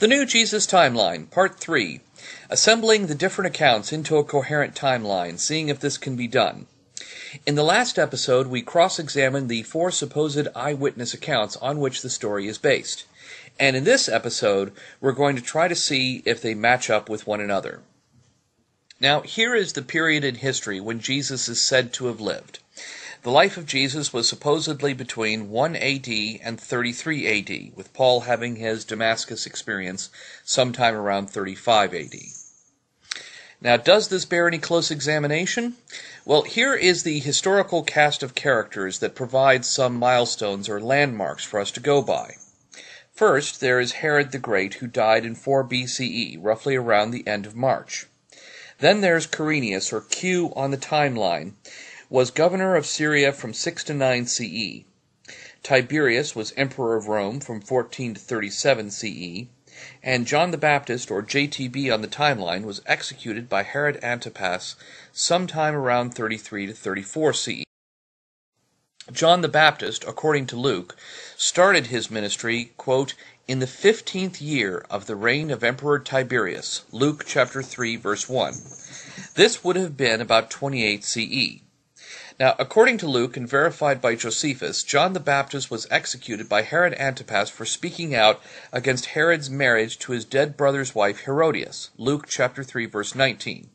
The New Jesus Timeline, Part 3. Assembling the different accounts into a coherent timeline, seeing if this can be done. In the last episode, we cross-examined the 4 supposed eyewitness accounts on which the story is based. And in this episode, we're going to try to see if they match up with one another. Now, here is the period in history when Jesus is said to have lived. The life of Jesus was supposedly between 1 AD and 33 AD, with Paul having his Damascus experience sometime around 35 AD. Now, does this bear any close examination? Well, here is the historical cast of characters that provides some milestones or landmarks for us to go by. First, there is Herod the Great, who died in 4 BCE, roughly around the end of March. Then there's Quirinius, or Q on the timeline, was governor of Syria from 6 to 9 CE. Tiberius was emperor of Rome from 14 to 37 CE. And John the Baptist, or JTB on the timeline, was executed by Herod Antipas sometime around 33 to 34 CE. John the Baptist, according to Luke, started his ministry, quote, in the 15th year of the reign of Emperor Tiberius, Luke chapter 3, verse 1. This would have been about 28 CE. Now, according to Luke and verified by Josephus, John the Baptist was executed by Herod Antipas for speaking out against Herod's marriage to his dead brother's wife Herodias, Luke chapter 3, verse 19.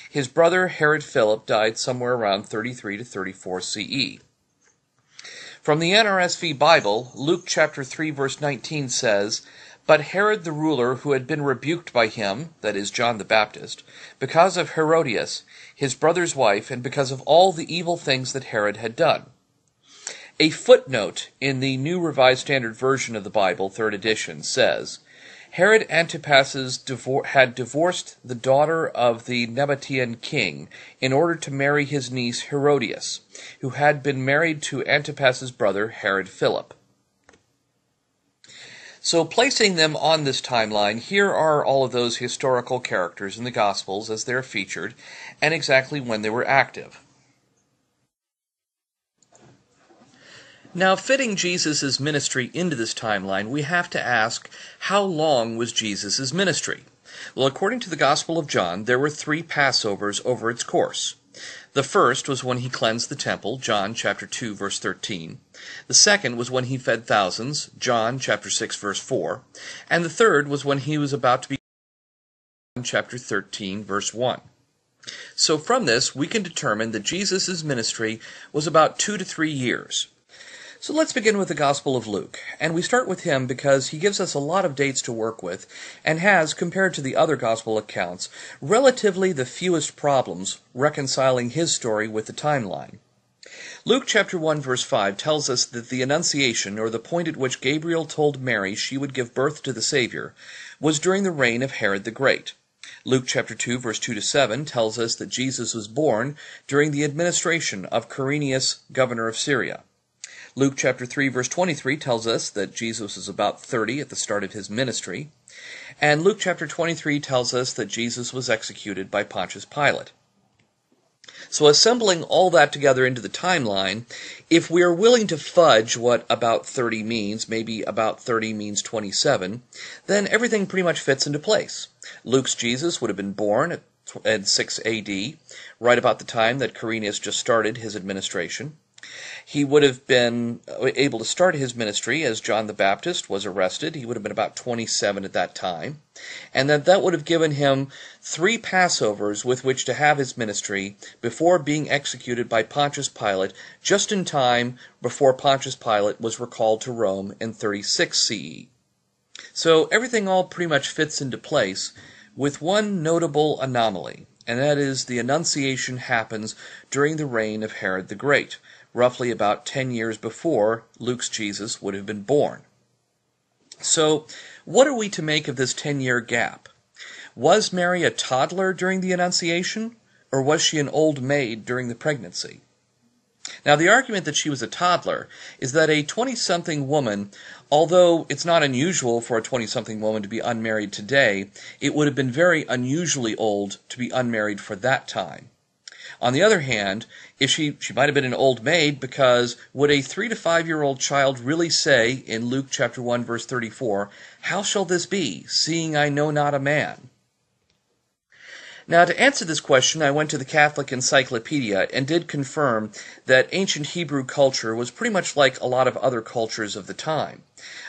His brother Herod Philip died somewhere around 33 to 34 CE. From the NRSV Bible, Luke chapter 3, verse 19 says, But Herod the ruler, who had been rebuked by him, that is, John the Baptist, because of Herodias, his brother's wife, and because of all the evil things that Herod had done. A footnote in the New Revised Standard Version of the Bible, 3rd edition, says, Herod Antipas had divorced the daughter of the Nabatean king in order to marry his niece Herodias, who had been married to Antipas's brother Herod Philip. So placing them on this timeline, here are all of those historical characters in the Gospels as they're featured, and exactly when they were active. Now, fitting Jesus' ministry into this timeline, we have to ask, how long was Jesus' ministry? Well, according to the Gospel of John, there were 3 Passovers over its course. The first was when he cleansed the temple, John chapter 2, verse 13. The second was when he fed thousands, John chapter 6, verse 4. And the third was when he was about to be John chapter 13, verse 1. So from this, we can determine that Jesus' ministry was about 2 to 3 years. So let's begin with the Gospel of Luke, and we start with him because he gives us a lot of dates to work with, and has, compared to the other Gospel accounts, relatively the fewest problems reconciling his story with the timeline. Luke chapter 1 verse 5 tells us that the Annunciation, or the point at which Gabriel told Mary she would give birth to the Savior, was during the reign of Herod the Great. Luke chapter 2 verse 2 to 7 tells us that Jesus was born during the administration of Quirinius, governor of Syria. Luke chapter 3 verse 23 tells us that Jesus was about 30 at the start of his ministry. And Luke chapter 23 tells us that Jesus was executed by Pontius Pilate. So assembling all that together into the timeline, if we are willing to fudge what about 30 means, maybe about 30 means 27, then everything pretty much fits into place. Luke's Jesus would have been born at 6 AD, right about the time that Quirinius just started his administration. He would have been able to start his ministry as John the Baptist was arrested. He would have been about 27 at that time. And that would have given him 3 Passovers with which to have his ministry before being executed by Pontius Pilate, just in time before Pontius Pilate was recalled to Rome in 36 CE. So everything all pretty much fits into place, with one notable anomaly, and that is the Annunciation happens during the reign of Herod the Great, roughly about 10 years before Luke's Jesus would have been born. So, what are we to make of this 10-year gap? Was Mary a toddler during the Annunciation, or was she an old maid during the pregnancy? Now, the argument that she was a toddler is that a 20-something woman, although it's not unusual for a 20-something woman to be unmarried today, it would have been very unusually old to be unmarried for that time. On the other hand, if she might have been an old maid, because would a 3 to 5-year-old child really say in Luke chapter 1 verse 34, "How shall this be, seeing I know not a man?" Now, to answer this question, I went to the Catholic Encyclopedia and did confirm that ancient Hebrew culture was pretty much like a lot of other cultures of the time.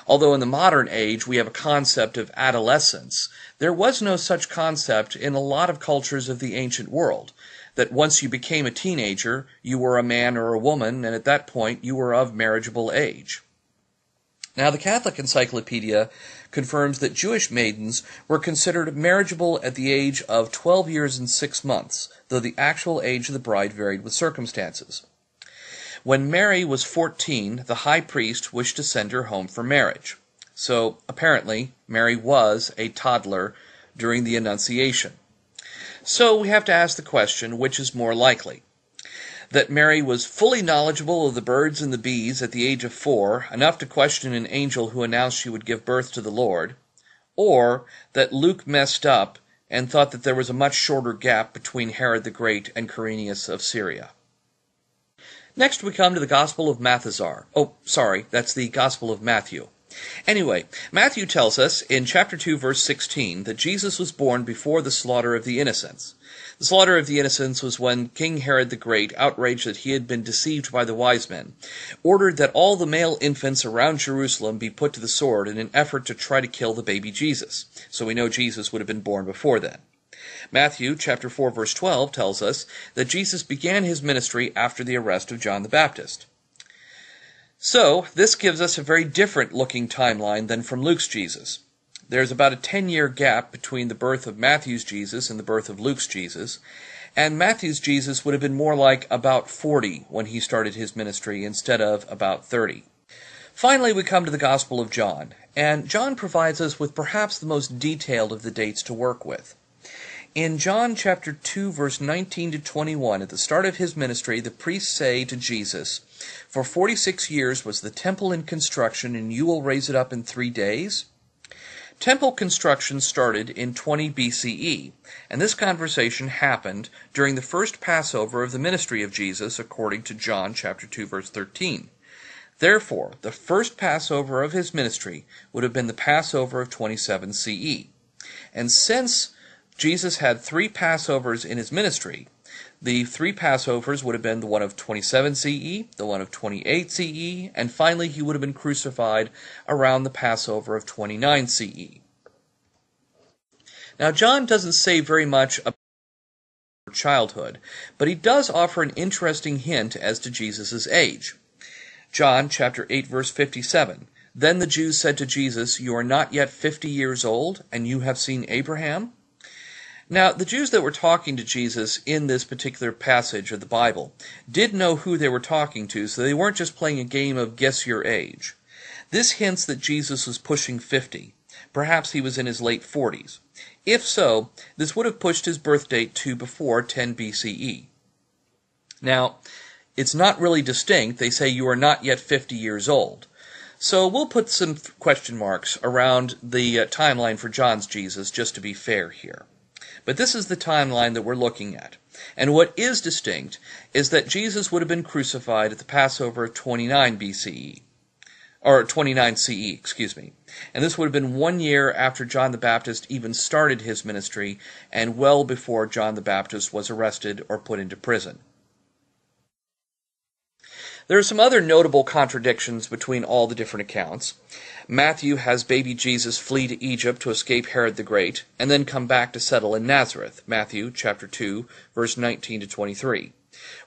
Although in the modern age we have a concept of adolescence, there was no such concept in a lot of cultures of the ancient world, that once you became a teenager, you were a man or a woman, and at that point you were of marriageable age. Now, the Catholic Encyclopedia confirms that Jewish maidens were considered marriageable at the age of 12 years and 6 months, though the actual age of the bride varied with circumstances. When Mary was 14, the high priest wished to send her home for marriage. So, apparently, Mary was a toddler during the Annunciation. So, we have to ask the question, which is more likely? That Mary was fully knowledgeable of the birds and the bees at the age of 4, enough to question an angel who announced she would give birth to the Lord, or that Luke messed up and thought that there was a much shorter gap between Herod the Great and Quirinius of Syria. Next we come to the Gospel of Mathazar. Oh, sorry, that's the Gospel of Matthew. Anyway, Matthew tells us in chapter 2, verse 16, that Jesus was born before the slaughter of the innocents. The slaughter of the innocents was when King Herod the Great, outraged that he had been deceived by the wise men, ordered that all the male infants around Jerusalem be put to the sword in an effort to try to kill the baby Jesus. So we know Jesus would have been born before then. Matthew chapter 4, verse 12 tells us that Jesus began his ministry after the arrest of John the Baptist. So, this gives us a very different looking timeline than from Luke's Jesus. There's about a 10-year gap between the birth of Matthew's Jesus and the birth of Luke's Jesus, and Matthew's Jesus would have been more like about 40 when he started his ministry instead of about 30. Finally, we come to the Gospel of John, and John provides us with perhaps the most detailed of the dates to work with. In John chapter 2, verse 19 to 21, at the start of his ministry, the priests say to Jesus, "For 46 years was the temple in construction, and you will raise it up in 3 days?" Temple construction started in 20 BCE, and this conversation happened during the first Passover of the ministry of Jesus, according to John chapter 2, verse 13. Therefore, the first Passover of his ministry would have been the Passover of 27 CE. And since Jesus had 3 Passovers in his ministry, the 3 Passovers would have been the one of 27 CE, the one of 28 CE, and finally he would have been crucified around the Passover of 29 CE. Now, John doesn't say very much about childhood, but he does offer an interesting hint as to Jesus' age. John chapter 8, verse 57, "Then the Jews said to Jesus, 'You are not yet 50 years old, and you have seen Abraham?'" Now, the Jews that were talking to Jesus in this particular passage of the Bible did know who they were talking to, so they weren't just playing a game of guess your age. This hints that Jesus was pushing 50. Perhaps he was in his late 40s. If so, this would have pushed his birth date to before 10 BCE. Now, it's not really distinct. They say you are not yet 50 years old. So we'll put some question marks around the timeline for John's Jesus, just to be fair here. But this is the timeline that we're looking at. And what is distinct is that Jesus would have been crucified at the Passover of 29 BCE. Or 29 CE, excuse me. And this would have been 1 year after John the Baptist even started his ministry, and well before John the Baptist was arrested or put into prison. There are some other notable contradictions between all the different accounts. Matthew has baby Jesus flee to Egypt to escape Herod the Great, and then come back to settle in Nazareth, Matthew chapter 2, verse 19 to 23.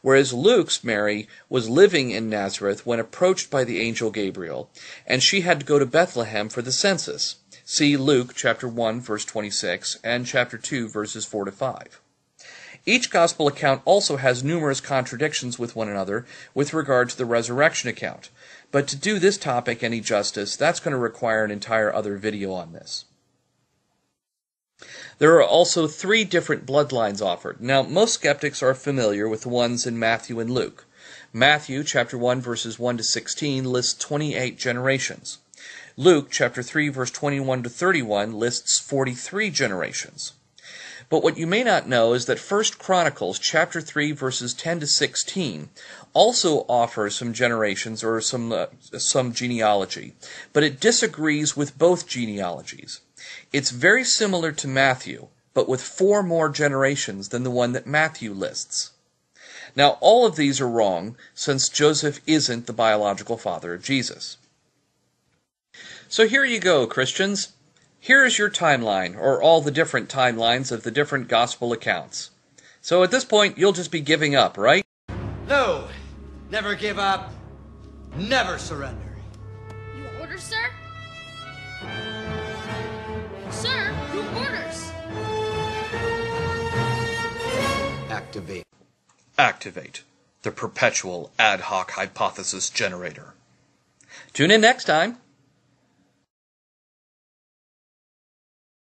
Whereas Luke's Mary was living in Nazareth when approached by the angel Gabriel, and she had to go to Bethlehem for the census. See Luke chapter 1, verse 26, and chapter 2, verses 4 to 5. Each gospel account also has numerous contradictions with one another with regard to the resurrection account. But to do this topic any justice, that's going to require an entire other video on this. There are also 3 different bloodlines offered. Now, most skeptics are familiar with the ones in Matthew and Luke. Matthew chapter 1, verses 1 to 16 lists 28 generations. Luke chapter 3, verse 21 to 31 lists 43 generations. But what you may not know is that 1 Chronicles chapter 3 verses 10 to 16 also offers some generations or some genealogy, but it disagrees with both genealogies. It's very similar to Matthew, but with 4 more generations than the one that Matthew lists. Now, all of these are wrong, since Joseph isn't the biological father of Jesus. So here you go, Christians. Here is your timeline, or all the different timelines of the different gospel accounts. So at this point, you'll just be giving up, right? No! Never give up. Never surrender. You order, sir? Sir, who orders? Activate. Activate the perpetual ad hoc hypothesis generator. Tune in next time.